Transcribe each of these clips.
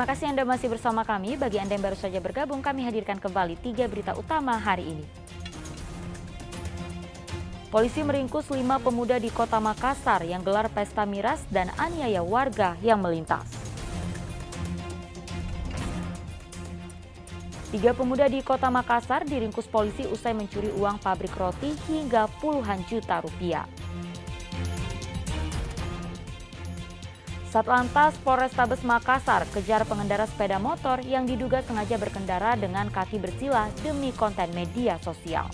Terima kasih Anda masih bersama kami. Bagi Anda yang baru saja bergabung, kami hadirkan kembali 3 berita utama hari ini. Polisi meringkus 5 pemuda di Kota Makassar yang gelar pesta miras dan aniaya warga yang melintas. 3 pemuda di Kota Makassar diringkus polisi usai mencuri uang pabrik roti hingga puluhan juta rupiah. Satlantas Polrestabes Makassar kejar pengendara sepeda motor yang diduga sengaja berkendara dengan kaki bersila demi konten media sosial.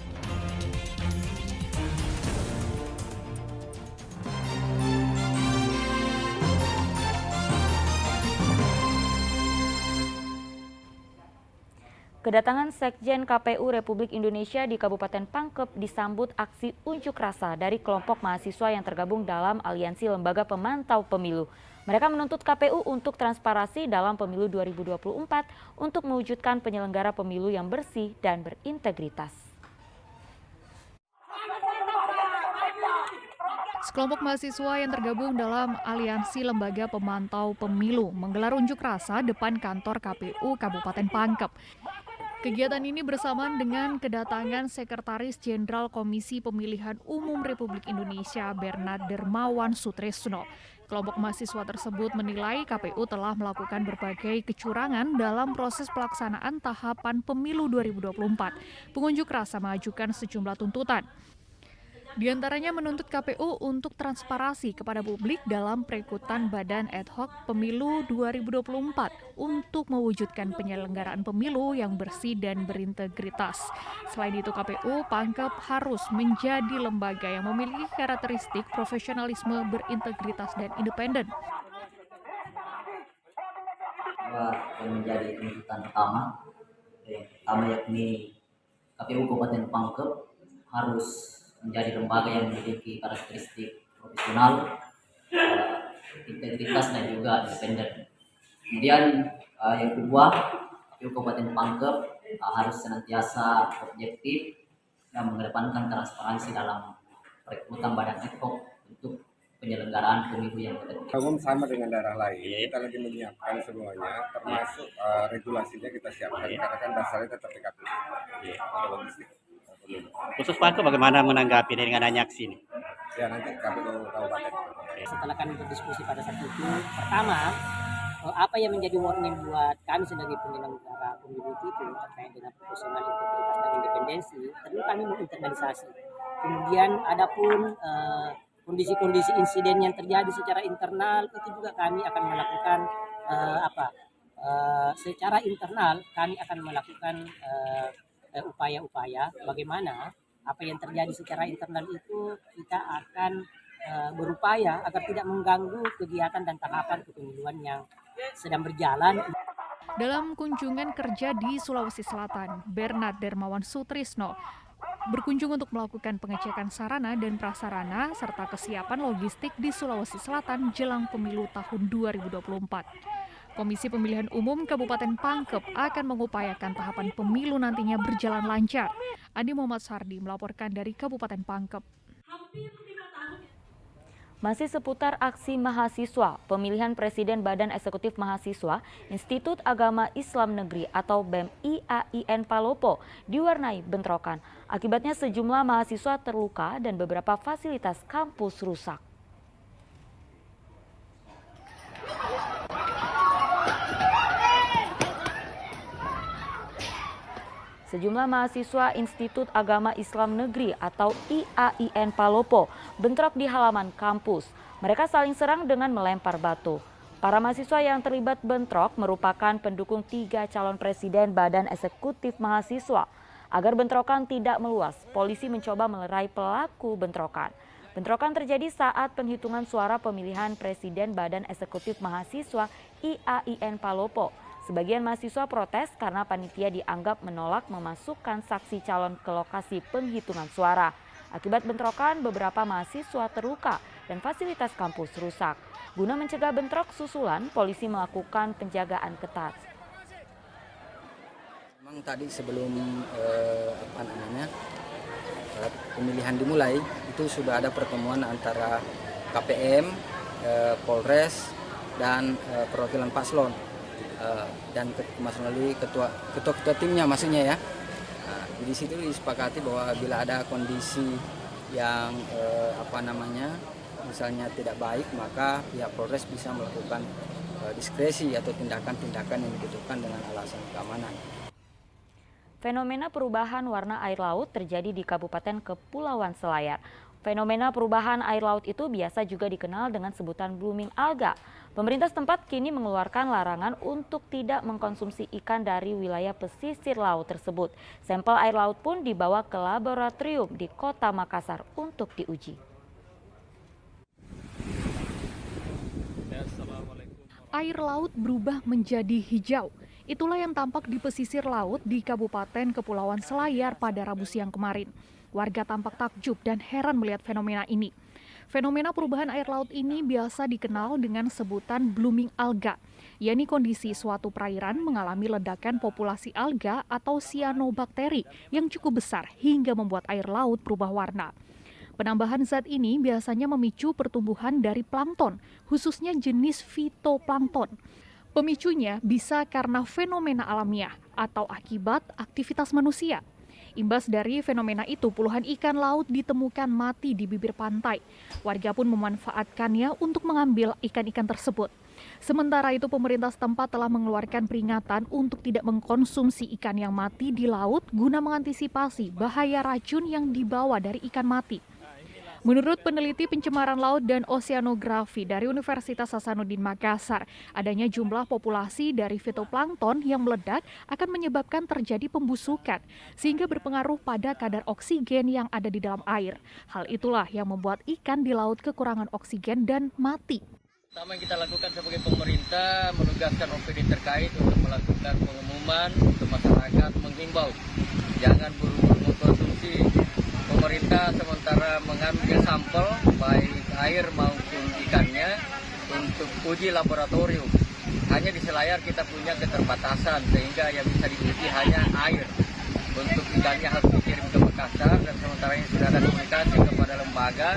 Kedatangan Sekjen KPU Republik Indonesia di Kabupaten Pangkep disambut aksi unjuk rasa dari kelompok mahasiswa yang tergabung dalam Aliansi Lembaga Pemantau Pemilu. Mereka menuntut KPU untuk transparansi dalam pemilu 2024 untuk mewujudkan penyelenggara pemilu yang bersih dan berintegritas. Sekelompok mahasiswa yang tergabung dalam Aliansi Lembaga Pemantau Pemilu menggelar unjuk rasa depan kantor KPU Kabupaten Pangkep. Kegiatan ini bersamaan dengan kedatangan Sekretaris Jenderal Komisi Pemilihan Umum Republik Indonesia Bernard Dermawan Sutrisno. Kelompok mahasiswa tersebut menilai KPU telah melakukan berbagai kecurangan dalam proses pelaksanaan tahapan pemilu 2024. Pengunjuk rasa mengajukan sejumlah tuntutan. Di antaranya menuntut KPU untuk transparansi kepada publik dalam perekrutan Badan Ad Hoc Pemilu 2024 untuk mewujudkan penyelenggaraan pemilu yang bersih dan berintegritas. Selain itu, KPU Pangkep harus menjadi lembaga yang memiliki karakteristik profesionalisme, berintegritas, dan independen. Yang menjadi tuntutan utama, yakni KPU Kabupaten Pangkep harus menjadi lembaga yang memiliki karakteristik profesional, integritas, dan juga independen. Kemudian yang kedua, KPU Kabupaten Pangkep harus senantiasa objektif dan mengedepankan transparansi dalam perekrutan badan ad hoc untuk penyelenggaraan pemilu yang berintegritas. Sama dengan daerah lain, kita lagi menyiapkan semuanya, termasuk regulasinya kita siapkan, karena kan dasarnya tetap di KPU atau logistik. Khusus Pangkep bagaimana menanggapi dengan adanya aksi ini? Ya nanti KPU Kabupaten. Setelah kami berdiskusi pada saat itu, pertama, apa yang menjadi warning buat kami sebagai penyelenggara pemilu itu terkait dengan profesional, integritas, dan independensi, tentu kami menginternalisasi. Kemudian adapun kondisi-kondisi insiden yang terjadi secara internal itu juga kami akan melakukan secara internal kami akan melakukan upaya-upaya bagaimana apa yang terjadi secara internal itu kita akan berupaya agar tidak mengganggu kegiatan dan tahapan kepemiluan yang sedang berjalan. Dalam kunjungan kerja di Sulawesi Selatan, Bernard Dermawan Sutrisno berkunjung untuk melakukan pengecekan sarana dan prasarana serta kesiapan logistik di Sulawesi Selatan jelang pemilu tahun 2024. Komisi Pemilihan Umum Kabupaten Pangkep akan mengupayakan tahapan pemilu nantinya berjalan lancar. Andi Muhammad Sardi melaporkan dari Kabupaten Pangkep. Masih seputar aksi mahasiswa, pemilihan Presiden Badan Eksekutif Mahasiswa Institut Agama Islam Negeri atau BEM IAIN Palopo diwarnai bentrokan. Akibatnya sejumlah mahasiswa terluka dan beberapa fasilitas kampus rusak. Sejumlah mahasiswa Institut Agama Islam Negeri atau IAIN Palopo bentrok di halaman kampus. Mereka saling serang dengan melempar batu. Para mahasiswa yang terlibat bentrok merupakan pendukung 3 calon presiden Badan Eksekutif Mahasiswa. Agar bentrokan tidak meluas, polisi mencoba melerai pelaku bentrokan. Bentrokan terjadi saat penghitungan suara pemilihan Presiden Badan Eksekutif Mahasiswa IAIN Palopo. Sebagian mahasiswa protes karena panitia dianggap menolak memasukkan saksi calon ke lokasi penghitungan suara. Akibat bentrokan, beberapa mahasiswa terluka dan fasilitas kampus rusak. Guna mencegah bentrok susulan, polisi melakukan penjagaan ketat. Memang tadi sebelum pemilihan dimulai, itu sudah ada pertemuan antara KPM, Polres, dan perwakilan paslon. dan masuk melalui ketua timnya maksudnya ya. Nah, di situ disepakati bahwa bila ada kondisi yang misalnya tidak baik, maka pihak Polres bisa melakukan diskresi atau tindakan-tindakan yang dibutuhkan dengan alasan keamanan. Fenomena perubahan warna air laut terjadi di Kabupaten Kepulauan Selayar. Fenomena perubahan air laut itu biasa juga dikenal dengan sebutan blooming alga. Pemerintah setempat kini mengeluarkan larangan untuk tidak mengkonsumsi ikan dari wilayah pesisir laut tersebut. Sampel air laut pun dibawa ke laboratorium di Kota Makassar untuk diuji. Air laut berubah menjadi hijau. Itulah yang tampak di pesisir laut di Kabupaten Kepulauan Selayar pada Rabu siang kemarin. Warga tampak takjub dan heran melihat fenomena ini. Fenomena perubahan air laut ini biasa dikenal dengan sebutan blooming alga, yakni kondisi suatu perairan mengalami ledakan populasi alga atau cyanobacteria yang cukup besar hingga membuat air laut berubah warna. Penambahan zat ini biasanya memicu pertumbuhan dari plankton, khususnya jenis fitoplankton. Pemicunya bisa karena fenomena alamiah atau akibat aktivitas manusia. Imbas dari fenomena itu, puluhan ikan laut ditemukan mati di bibir pantai. Warga pun memanfaatkannya untuk mengambil ikan-ikan tersebut. Sementara itu, pemerintah setempat telah mengeluarkan peringatan untuk tidak mengkonsumsi ikan yang mati di laut guna mengantisipasi bahaya racun yang dibawa dari ikan mati. Menurut peneliti pencemaran laut dan oseanografi dari Universitas Hasanuddin Makassar, adanya jumlah populasi dari fitoplankton yang meledak akan menyebabkan terjadi pembusukan, sehingga berpengaruh pada kadar oksigen yang ada di dalam air. Hal itulah yang membuat ikan di laut kekurangan oksigen dan mati. Pertama yang kita lakukan sebagai pemerintah, menugaskan OPD terkait untuk melakukan pengumuman untuk masyarakat, menghimbau jangan buru-buru mengkonsumsi. Pemerintah sementara mengambil sampel baik air maupun ikannya untuk uji laboratorium. Hanya di Selayar kita punya keterbatasan sehingga yang bisa diuji hanya air. Untuk ikannya harus dikirim ke Makassar dan sementara ini sudah ada komunikasi kepada lembaga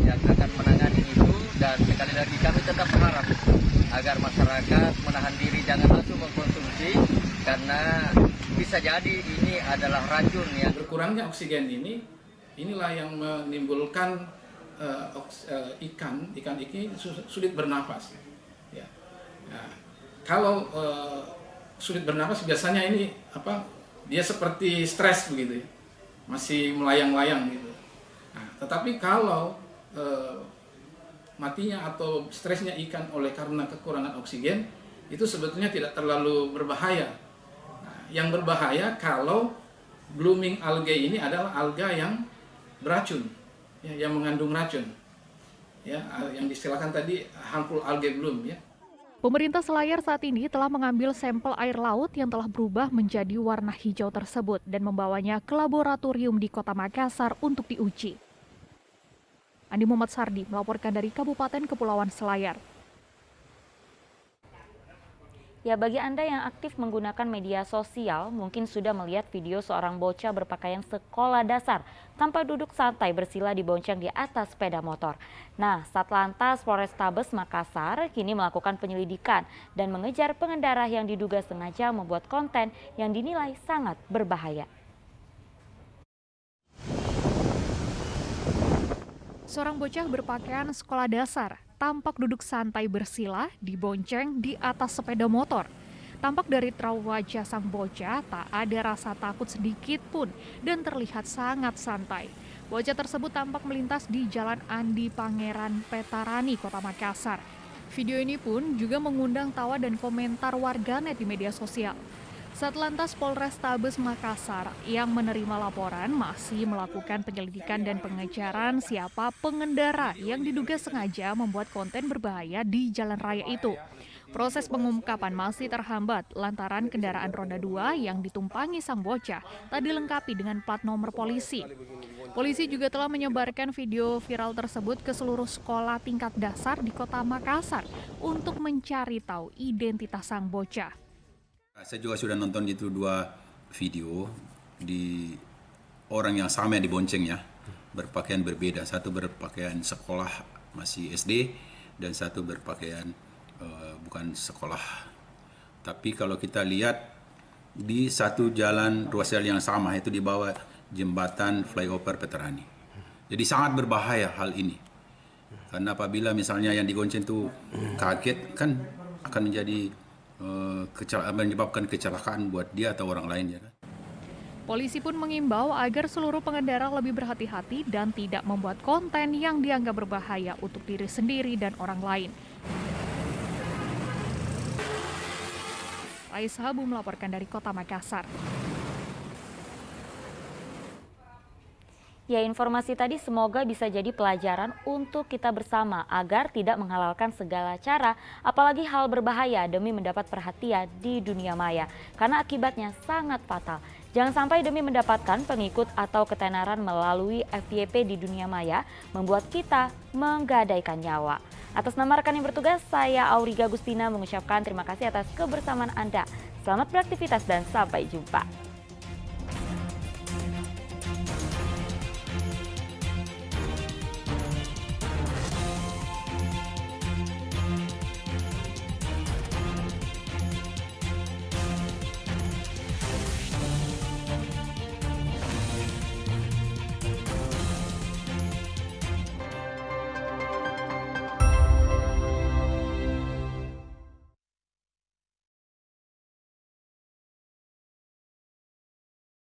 yang akan menangani itu, dan sekali lagi kami tetap berharap agar masyarakat menahan diri jangan langsung mengkonsumsi karena bisa jadi ini adalah racun ya. Berkurangnya oksigen inilah yang menimbulkan ikan ini sulit bernafas. Ya. Nah, kalau sulit bernafas biasanya ini dia seperti stres begitu ya, masih melayang-layang gitu. Nah, tetapi kalau matinya atau stresnya ikan karena kekurangan oksigen itu sebetulnya tidak terlalu berbahaya. Nah, yang berbahaya kalau blooming algae ini adalah alga yang beracun, ya, yang mengandung racun, ya, yang diistilahkan tadi harmful algae bloom, ya. Pemerintah Selayar saat ini telah mengambil sampel air laut yang telah berubah menjadi warna hijau tersebut dan membawanya ke laboratorium di Kota Makassar untuk diuji. Andi Muhammad Sardi melaporkan dari Kabupaten Kepulauan Selayar. Ya, bagi Anda yang aktif menggunakan media sosial, mungkin sudah melihat video seorang bocah berpakaian sekolah dasar tanpa duduk santai bersila di bonceng di atas sepeda motor. Nah, Satlantas Polrestabes Makassar kini melakukan penyelidikan dan mengejar pengendara yang diduga sengaja membuat konten yang dinilai sangat berbahaya. Seorang bocah berpakaian sekolah dasar tampak duduk santai bersila di bonceng di atas sepeda motor. Tampak dari raut wajah sang bocah tak ada rasa takut sedikit pun dan terlihat sangat santai. Bocah tersebut tampak melintas di Jalan Andi Pangeran Petarani, Kota Makassar. Video ini pun juga mengundang tawa dan komentar warganet di media sosial. Satlantas Polrestabes Makassar yang menerima laporan masih melakukan penyelidikan dan pengejaran siapa pengendara yang diduga sengaja membuat konten berbahaya di jalan raya itu. Proses pengungkapan masih terhambat lantaran kendaraan roda 2 yang ditumpangi sang bocah tak dilengkapi dengan plat nomor polisi. Polisi juga telah menyebarkan video viral tersebut ke seluruh sekolah tingkat dasar di Kota Makassar untuk mencari tahu identitas sang bocah. Saya juga sudah nonton itu 2 video di orang yang sama di bonceng ya, berpakaian berbeda. Satu berpakaian sekolah masih SD dan satu berpakaian bukan sekolah Tapi kalau kita lihat di satu jalan ruas jalan yang sama, itu di bawah jembatan flyover Veterani. Jadi sangat berbahaya hal ini. Karena apabila misalnya yang digonceng itu kaget, kan akan menjadi menyebabkan kecelakaan buat dia atau orang lain, ya kan. Polisi pun mengimbau agar seluruh pengendara lebih berhati-hati dan tidak membuat konten yang dianggap berbahaya untuk diri sendiri dan orang lain. Raisa Habu melaporkan dari Kota Makassar. Ya, informasi tadi semoga bisa jadi pelajaran untuk kita bersama agar tidak menghalalkan segala cara, apalagi hal berbahaya demi mendapat perhatian di dunia maya, karena akibatnya sangat fatal. Jangan sampai demi mendapatkan pengikut atau ketenaran melalui FYP di dunia maya, membuat kita menggadaikan nyawa. Atas nama rekan yang bertugas, saya Auriga Gustina mengucapkan terima kasih atas kebersamaan Anda. Selamat beraktivitas dan sampai jumpa.